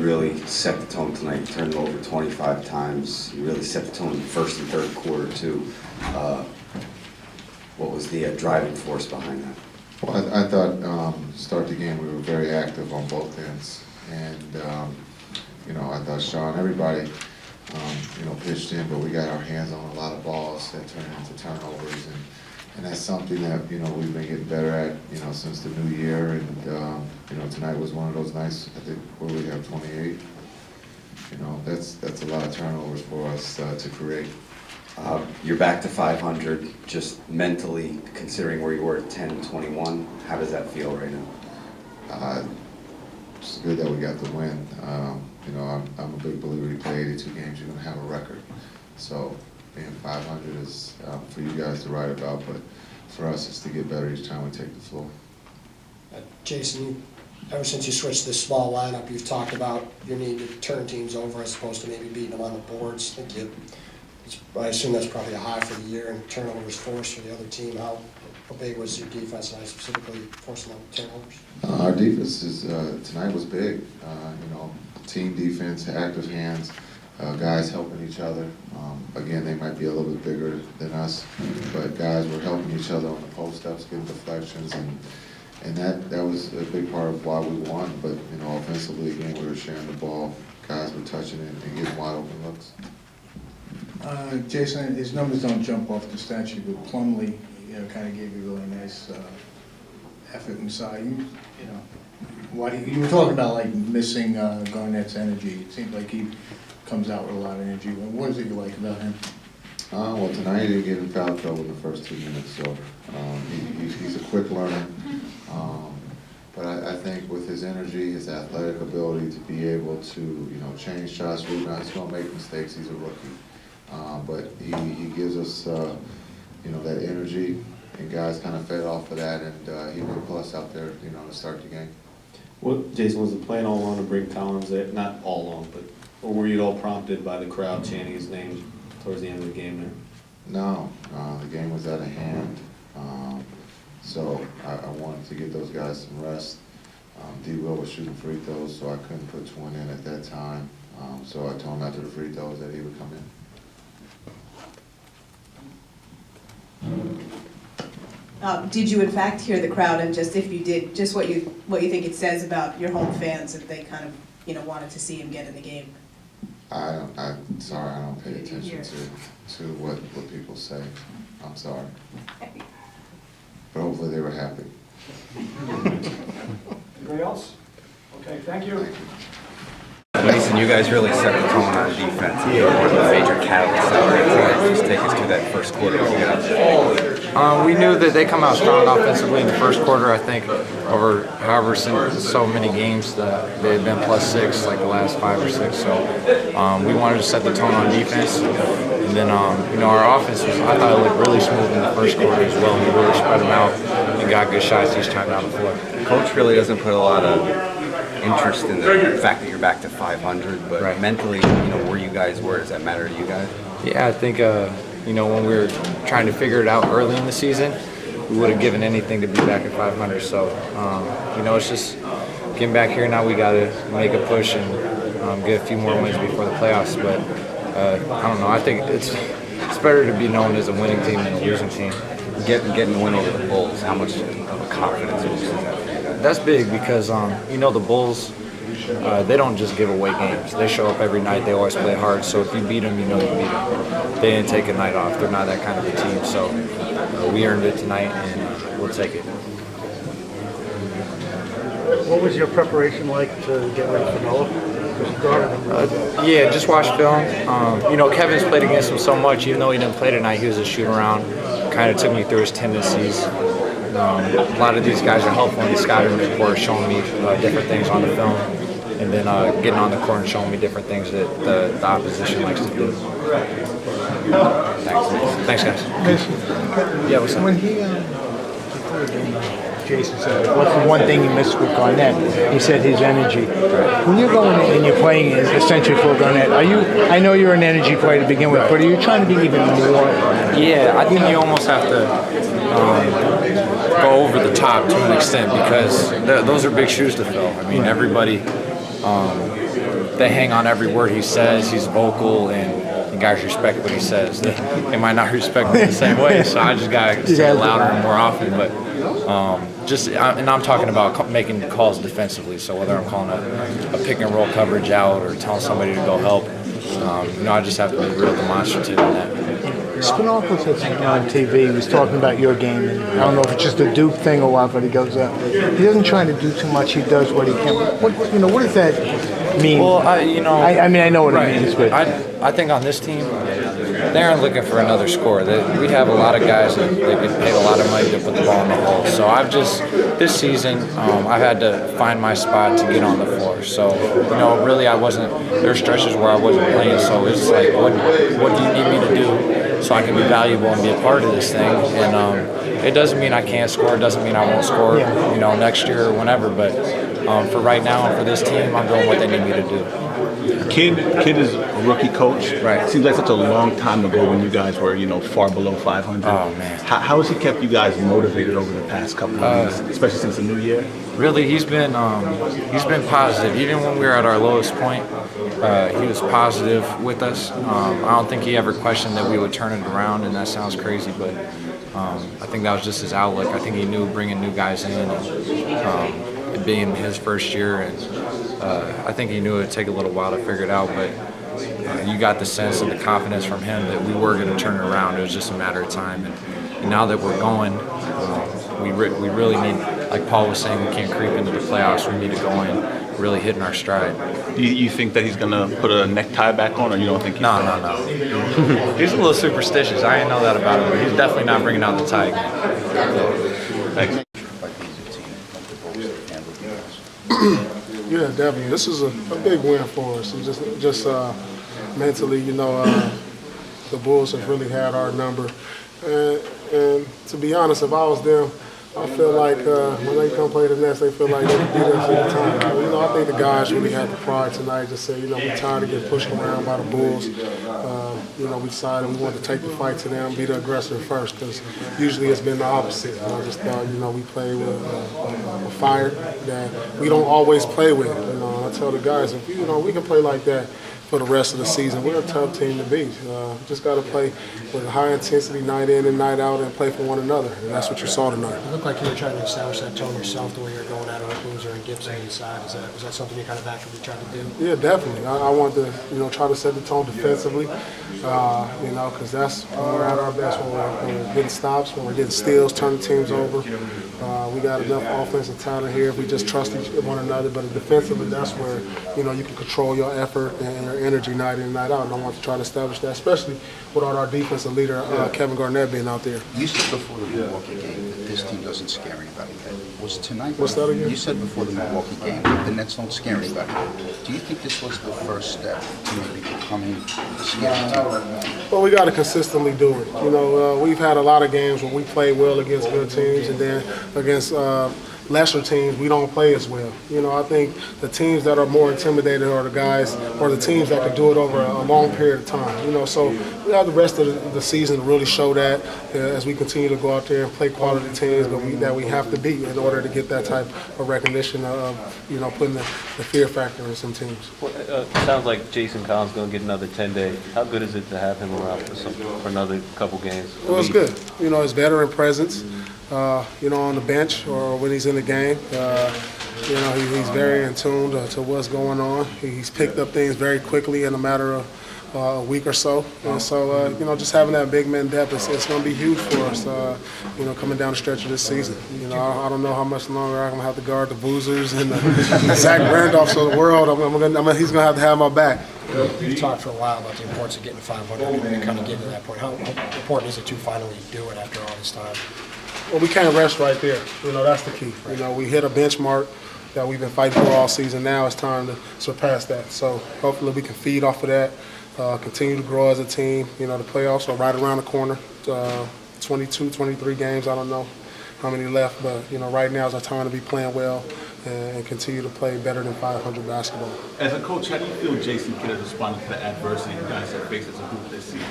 Really set the tone tonight. You turned it over 25 times. You really set the tone in the first and third quarter too. What was the driving force behind that? Well, I thought start the game we were very active on both ends, and I thought Sean, everybody, pitched in, but we got our hands on a lot of balls that turned into turnovers, and that's something that we've been getting better at since the new year, and tonight was one of those nights. I think where we have 28. That's a lot of turnovers for us to create. You're back to 500. Just mentally, considering where you were at 10-21, how does that feel right now? It's good that we got the win. I'm a big believer. You play 82 games, you're going to have a record. So being 500 is for you guys to write about, but for us, it's to get better each time we take the floor. Jason, ever since you switched to this small lineup, you've talked about your need to turn teams over as opposed to maybe beating them on the boards. I assume that's probably a high for the year, and turnovers forced for the other team. How big was your defense tonight, specifically forcing them turnovers? Our defense tonight was big. Team defense, active hands, guys helping each other. Again, they might be a little bit bigger than us, but guys were helping each other on the post-ups, getting deflections, and that was a big part of why we won. But offensively, again, we were sharing the ball. Guys were touching it and getting wide open looks. Jason, his numbers don't jump off the stat sheet, but Plumlee, kind of gave you a really nice effort inside. You were talking about like missing Garnett's energy. It seems like he comes out with a lot of energy. What is it you like about him? Well, tonight he didn't get in foul trouble in the first 2 minutes, so he's a quick learner. But I think with his energy, his athletic ability to be able to change shots, rebounds, he's going to make mistakes. He's a rookie. But he gives us, that energy, and guys kind of fed off of that, and he was a plus out there, to start the game. Jason, was the plan all along to bring Collins there? Not all along, but or were you at all prompted by the crowd chanting his name towards the end of the game there? No, the game was out of hand, so I wanted to give those guys some rest. D. Will was shooting free throws, so I couldn't put 20 in at that time. So I told him after the free throws that he would come in. Did you in fact hear the crowd, and just if you did, just what you think it says about your home fans if they kind of wanted to see him get in the game? I'm sorry, I don't pay attention to what people say. I'm sorry. But hopefully they were happy. Anybody else? Okay, thank you. Mason, you guys really set the tone on defense. One of the major catalysts out there tonight. Just take us to that first quarter. We knew that they come out strong offensively in the first quarter. I think over however so many games that they had been +6 like the last 5 or 6. So we wanted to set the tone on defense, and then our offense I thought it looked really smooth in the first quarter as well. We really spread them out and got good shots each time down the floor. Coach really doesn't put a lot of interest in the fact that you're back to 500, but right. Mentally, where you guys were, does that matter to you guys? Yeah, I think when we were trying to figure it out early in the season, we would have given anything to be back at 500. So it's just getting back here now. We got to make a push and get a few more wins before the playoffs. But I don't know. I think it's better to be known as a winning team than a losing team. Getting the win over the Bulls, how much of a confidence boost is that for you guys? That's big because the Bulls, they don't just give away games. They show up every night. They always play hard. So if you beat them, you beat them. They didn't take a night off. They're not that kind of a team. So we earned it tonight, and we'll take it. What was your preparation like to get ready for Noah? Yeah, just watch film. Kevin's played against him so much. Even though he didn't play tonight, he was a shoot-around. Kind of took me through his tendencies. A lot of these guys are helpful in the scouting report, showing me different things on the film, and then getting on the court and showing me different things that the opposition likes to do. Thanks, guys. Yeah, what's up? When Jason said, what's the one thing you missed with Garnett? He said his energy. When you're going and you're playing essentially for Garnett, I know you're an energy player to begin with, but are you trying to be even more? Yeah, I think you almost have to go over the top to an extent because those are big shoes to fill. I mean, everybody they hang on every word he says. He's vocal, and you guys respect what he says. They might not respect me the same way, so I just gotta say it louder and more often. But and I'm talking about making calls defensively. So whether I'm calling a pick and roll coverage out or telling somebody to go help, I just have to be real demonstrative in that. Spinalco said something on TV. He was talking about your game, and I don't know if it's just a Duke thing or what, but he goes, he doesn't try to do too much. He does what he can. What does that mean? Well, I mean, I know what it means, but I think on this team, they aren't looking for another scorer. We have a lot of guys that get paid a lot of money to put the ball in the hole. So this season, I've had to find my spot to get on the floor. So, really there's stretches where I wasn't playing. So it's like, what do you need me to do so I can be valuable and be a part of this thing? And it doesn't mean I can't score. It doesn't mean I won't score, next year or whenever. But for right now and for this team, I'm doing what they need me to do. Kid is a rookie coach. Right. Seems like such a long time ago when you guys were, far below 500. Oh, man. How has he kept you guys motivated over the past couple of weeks, especially since the new year? Really, he's been positive. Even when we were at our lowest point, he was positive with us. I don't think he ever questioned that we would turn it around, and that sounds crazy, but I think that was just his outlook. I think he knew bringing new guys in and it being his first year, and I think he knew it would take a little while to figure it out, but you got the sense and the confidence from him that we were going to turn it around. It was just a matter of time, and now that we're going, we really need, like Paul was saying, we can't creep into the playoffs. We need to go in really hitting our stride. You think that he's going to put a necktie back on, or you don't think he's No. He's a little superstitious. I didn't know that about him, but he's definitely not bringing out the tie again. Thanks. Yeah, definitely. This is a big win for us. And just mentally, the Bulls have really had our number. And to be honest, if I was them, I feel like when they come play the Nets, they feel like they can beat us any time. I think the guys really had the pride tonight to say, we're tired of getting pushed around by the Bulls. We decided we wanted to take the fight to them, be the aggressor first, because usually it's been the opposite. And I just thought, we play with a fire that we don't always play with. I tell the guys, if we can play like that for the rest of the season, we're a tough team to beat. Just got to play with a high intensity night in and night out and play for one another. And that's what you saw tonight. It looked like you were trying to establish that tone yourself the way you're going at it with Boozer and Gibson inside. Was that something you kind of actively tried to do? Yeah, definitely. I want to, try to set the tone defensively, because that's when we're at our best, when we're getting stops, when we're getting steals, turning teams over. We got enough offensive talent here if we just trust one another. But defensively, that's where, you can control your effort and your energy night in and night out. And I want to try to establish that, especially without our defensive leader, Kevin Garnett, being out there. You said before the Milwaukee game that this team doesn't scare anybody. Was tonight? What's that again? You said before the Milwaukee game that the Nets don't scare anybody. Do you think this was the first step to maybe becoming a scary team? Well, we got to consistently do it. We've had a lot of games where we play well against good teams, and then against lesser teams, we don't play as well. I think the teams that are more intimidated are the guys, or the teams that can do it over a long period of time. So we have the rest of the season to really show that as we continue to go out there and play quality teams that we have to beat in order to get that type of recognition of, putting the fear factor in some teams. Well, sounds like Jason Collins going to get another 10-day. How good is it to have him around for another couple games? Well, it's good. His veteran presence. On the bench or when he's in the game. He's very in tune to what's going on. He's picked up things very quickly in a matter of a week or so. And so, just having that big man depth, it's going to be huge for us, coming down the stretch of this season. I don't know how much longer I'm going to have to guard the Boozers and the Zach Randolphs of the world. He's going to have my back. You've talked for a while about the importance of getting to 500 and kind of getting to that point. How important is it to finally do it after all this time? Well, we can't rest right there. That's the key. We hit a benchmark that we've been fighting for all season. Now it's time to surpass that. So hopefully we can feed off of that, continue to grow as a team. The playoffs are right around the corner. 22, 23 games. I don't know how many left, but right now is our time to be playing well and continue to play better than 500 basketball. As a coach, how do you feel Jason Kidd has responded to the adversity you guys have faced as a group this season?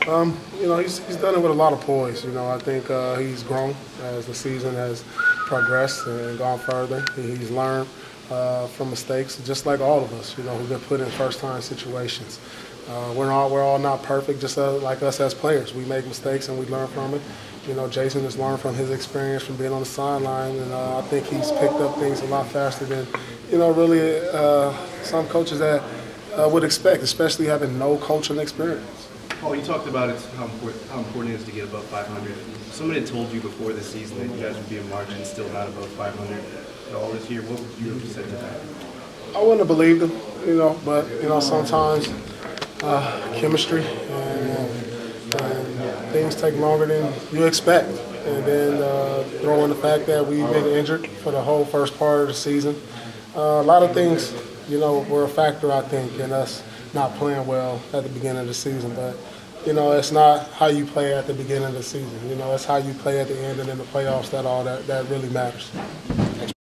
He's done it with a lot of poise. I think he's grown as the season has progressed and gone further. He's learned from mistakes, just like all of us, who've been put in first-time situations. We're all not perfect, just like us as players. We make mistakes and we learn from it. Jason has learned from his experience from being on the sideline, and I think he's picked up things a lot faster than, really some coaches that would expect, especially having no coaching experience. Paul, you talked about how important it is to get above 500. Somebody had told you before the season that you guys would be a margin still not above 500 at all this year. What would you have said to that? I wouldn't have believed him, but sometimes chemistry and things take longer than you expect. And then throw in the fact that we've been injured for the whole first part of the season. A lot of things, were a factor, I think, in us not playing well at the beginning of the season. But, it's not how you play at the beginning of the season. It's how you play at the end and in the playoffs that really matters.